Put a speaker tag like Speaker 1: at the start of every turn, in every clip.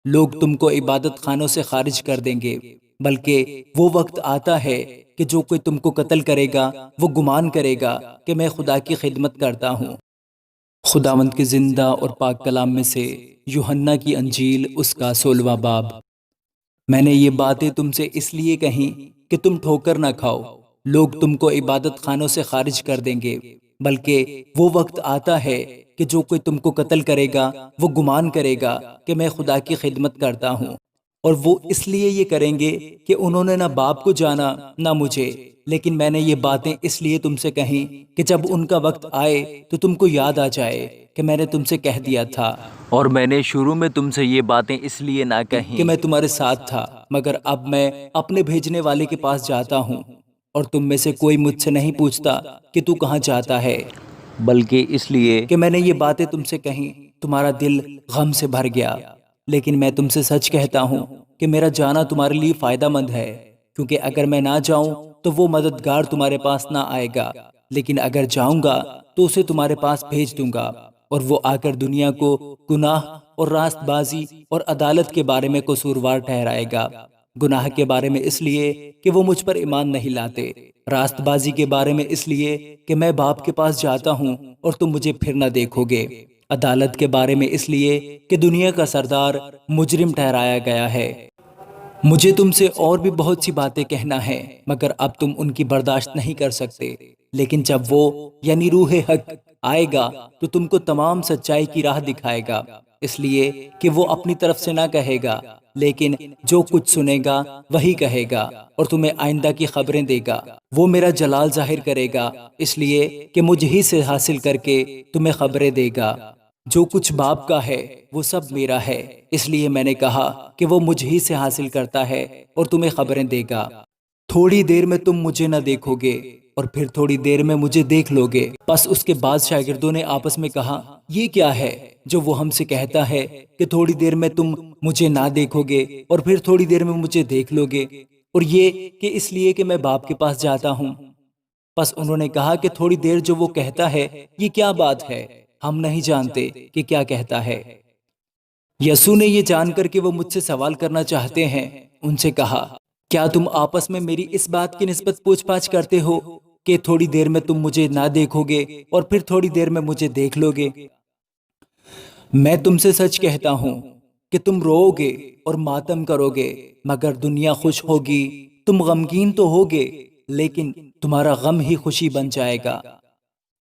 Speaker 1: لوگ تم کو عبادت خانوں سے خارج کر دیں گے، بلکہ وہ وقت آتا ہے کہ جو کوئی تم کو قتل کرے گا وہ گمان کرے گا کہ میں خدا کی خدمت کرتا ہوں۔ خداوند کے زندہ اور پاک کلام میں سے یوحنا کی انجیل اس کا 16واں باب۔ میں نے یہ باتیں تم سے اس لیے کہیں کہ تم ٹھوکر نہ کھاؤ۔ لوگ تم کو عبادت خانوں سے خارج کر دیں گے، بلکہ وہ وقت آتا ہے کہ جو کوئی تم کو قتل کرے گا وہ گمان کرے گا کہ میں خدا کی خدمت کرتا ہوں۔ اور وہ اس لیے یہ کریں گے کہ انہوں نے نہ باپ کو جانا نہ مجھے، لیکن میں نے یہ باتیں اس لیے تم سے کہیں کہ جب ان کا وقت آئے تو تم کو یاد آ جائے کہ میں نے تم سے کہہ دیا تھا،
Speaker 2: اور میں نے شروع میں تم سے یہ باتیں اس لیے نہ کہیں
Speaker 1: کہ میں تمہارے ساتھ تھا، مگر اب میں اپنے بھیجنے والے کے پاس جاتا ہوں، اور تم میں سے کوئی مجھ سے نہیں پوچھتا کہ تو کہاں جاتا ہے،
Speaker 2: بلکہ اس لیے
Speaker 1: کہ میں نے یہ باتیں تم سے کہیں تمہارا دل غم سے بھر گیا۔ لیکن میں تم سے سچ کہتا ہوں کہ میرا جانا تمہارے لیے فائدہ مند ہے، کیونکہ اگر میں نہ جاؤں تو وہ مددگار تمہارے پاس نہ آئے گا، لیکن اگر جاؤں گا تو اسے تمہارے پاس بھیج دوں گا، اور وہ آ کر دنیا کو گناہ اور راست بازی اور عدالت کے بارے میں قصوروار ٹھہرائے گا۔ گناہ کے بارے میں اس لیے کہ وہ مجھ پر ایمان نہیں لاتے، راست بازی کے بارے میں اس لیے کہ میں باپ کے پاس جاتا ہوں اور تم مجھے پھر نہ دیکھو گے، عدالت کے بارے میں اس لیے کہ دنیا کا سردار مجرم ٹھہرایا گیا ہے۔ مجھے تم سے اور بھی بہت سی باتیں کہنا ہے، مگر اب تم ان کی برداشت نہیں کر سکتے، لیکن جب وہ یعنی روح حق آئے گا تو تم کو تمام سچائی کی راہ دکھائے گا، اس لیے کہ وہ اپنی طرف سے نہ کہے گا، لیکن جو کچھ سنے گا وہی کہے گا، اور تمہیں آئندہ کی خبریں دے گا۔ وہ میرا جلال ظاہر کرے گا، اس لیے کہ مجھ ہی سے حاصل کر کے تمہیں خبریں دے گا۔ جو کچھ باپ کا ہے وہ سب میرا ہے، اس لیے میں نے کہا کہ وہ مجھ ہی سے حاصل کرتا ہے اور تمہیں خبریں دے گا۔ تھوڑی دیر میں تم مجھے نہ دیکھو گے، اور پھر تھوڑی دیر میں مجھے دیکھ لو گے۔ پس اس کے بعد شاگردوں نے آپس میں کہا، یہ کیا ہے جو وہ ہم سے کہتا ہے کہ تھوڑی دیر میں تم مجھے نہ دیکھو گے اور پھر تھوڑی دیر میں مجھے دیکھ لو گے، اور یہ کہ اس لیے کہ میں باپ کے پاس جاتا ہوں۔ پس انہوں نے کہا کہ تھوڑی دیر جو وہ کہتا ہے یہ کیا بات ہے، ہم نہیں جانتے کہ کیا کہتا ہے۔ یسوع نے یہ جان کر کہ وہ مجھ سے سوال کرنا چاہتے ہیں ان سے کہا، کیا تم آپس میں میری اس بات کی نسبت پوچھ پاچھ کرتے ہو کہ تھوڑی دیر میں تم مجھے نہ دیکھو گے اور پھر تھوڑی دیر میں مجھے دیکھ لو گے؟ میں تم سے سچ کہتا ہوں کہ تم رو گے اور ماتم کرو گے، مگر دنیا خوش ہوگی۔ تم غمگین تو ہوگے، لیکن تمہارا غم ہی خوشی بن جائے گا۔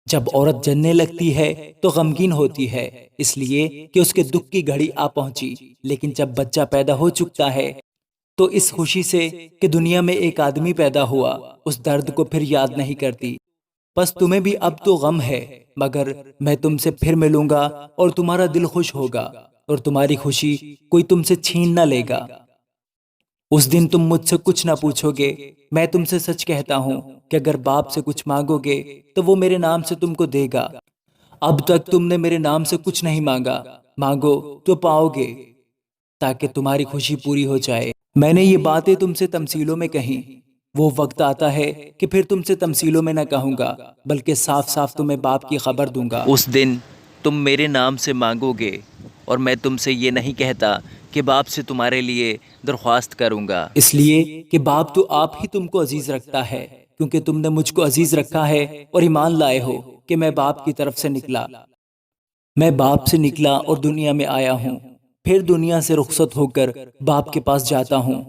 Speaker 1: جب عورت جننے لگتی ہے تو غمگین ہوتی ہے، اس لیے کہ اس کے دکھ کی گھڑی آ پہنچی، لیکن جب بچہ پیدا ہو چکتا ہے تو اس خوشی سے کہ دنیا میں ایک آدمی پیدا ہوا، اس درد کو پھر یاد نہیں کرتی۔ بس تمہیں بھی اب تو غم ہے، مگر میں تم سے پھر ملوں گا اور تمہارا دل خوش ہوگا، اور تمہاری خوشی کوئی تم سے چھین نہ لے گا۔ اس دن تم مجھ سے کچھ نہ پوچھو گے۔ میں تم سے سچ کہتا ہوں کہ اگر باپ سے کچھ مانگو گے تو وہ میرے نام سے تم کو دے گا۔ اب تک تم نے میرے نام سے کچھ نہیں مانگا، مانگو تو پاؤ گے، تاکہ تمہاری خوشی پوری ہو جائے۔ میں نے یہ باتیں تم سے تمثیلوں میں کہیں۔ وہ وقت آتا ہے کہ پھر تم سے تمثیلوں میں نہ کہوں گا، بلکہ صاف صاف تمہیں باپ کی خبر دوں گا۔
Speaker 2: اس دن تم میرے نام سے مانگو گے، اور میں تم سے یہ نہیں کہتا کہ باپ سے تمہارے لیے درخواست کروں گا،
Speaker 1: اس لیے کہ باپ تو آپ ہی تم کو عزیز رکھتا ہے، کیونکہ تم نے مجھ کو عزیز رکھا ہے اور ایمان لائے ہو کہ میں باپ کی طرف سے نکلا۔ میں باپ سے نکلا اور دنیا میں آیا ہوں، پھر دنیا سے رخصت ہو کر باپ کے پاس جاتا ہوں۔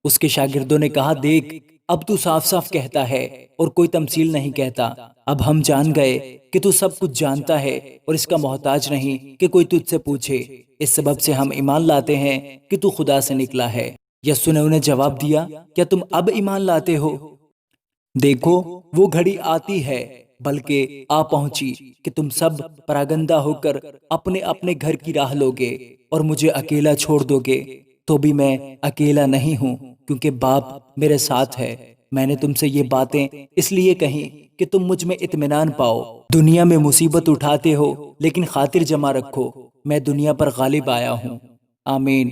Speaker 1: اس کے شاگردوں نے کہا، دیکھ اب تو صاف صاف کہتا ہے اور کوئی تمثیل نہیں کہتا۔ اب ہم جان گئے کہ تو سب کچھ جانتا ہے اور اس کا محتاج نہیں کہ کوئی تجھ سے پوچھے۔ اس سبب سے ہم ایمان لاتے ہیں کہ تو خدا سے نکلا ہے۔ یسوع نے انہیں جواب دیا، کیا تم اب ایمان لاتے ہو؟ دیکھو وہ گھڑی آتی ہے، بلکہ آ پہنچی کہ تم سب پراگندہ ہو کر اپنے اپنے گھر کی راہ لوگے اور مجھے اکیلا چھوڑ دو گے۔ تو بھی میں اکیلا نہیں ہوں، کیونکہ باپ میرے ساتھ ہے۔ میں نے تم سے یہ باتیں اس لیے کہیں کہ تم مجھ میں اطمینان پاؤ۔ دنیا میں مصیبت اٹھاتے ہو، لیکن خاطر جمع رکھو، میں دنیا پر غالب آیا ہوں۔ آمین۔